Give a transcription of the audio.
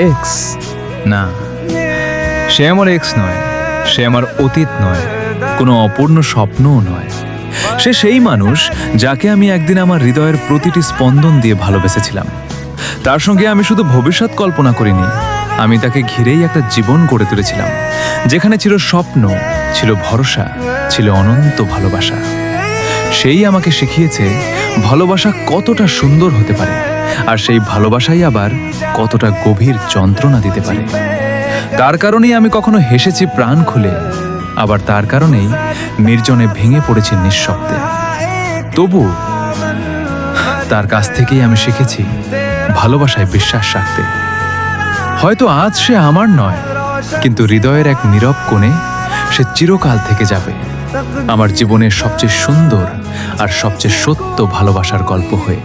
X? না, সে আমার x নয়, সে আমার অতীত নয়, কোনো অপূর্ণ স্বপ্নও নয়। সে সেই মানুষ যাকে আমি একদিন আমার হৃদয়ের প্রতিটি স্পন্দন দিয়ে ভালোবেসেছিলাম। তার সঙ্গে আমি শুধু ভবিষ্যৎ কল্পনা করিনি, আমি তাকে ঘিরেই একটা জীবন গড়ে তুলেছিলাম, যেখানে ছিল স্বপ্ন, ছিল ভরসা, ছিল অনন্ত ভালোবাসা। সেই আমাকে শিখিয়েছে ভালোবাসা কতটা সুন্দর হতে পারে, আর সেই ভালোবাসাই আবার কতটা গভীর যন্ত্রণা দিতে পারে। তার কারণেই আমি কখনো হেসেছি প্রাণ খুলে, আবার তার কারণেই নির্জনে ভেঙে পড়েছি নিঃশব্দে। তবু তার কাছ থেকেই আমি শিখেছি ভালোবাসায় বিশ্বাস রাখতে। হয়তো আজ সে আমার নয়, কিন্তু হৃদয়ের এক নীরব কোণে সে চিরকাল থেকে যাবে, আমার জীবনের সবচেয়ে সুন্দর আর সবচেয়ে সত্য ভালোবাসার গল্প হয়ে।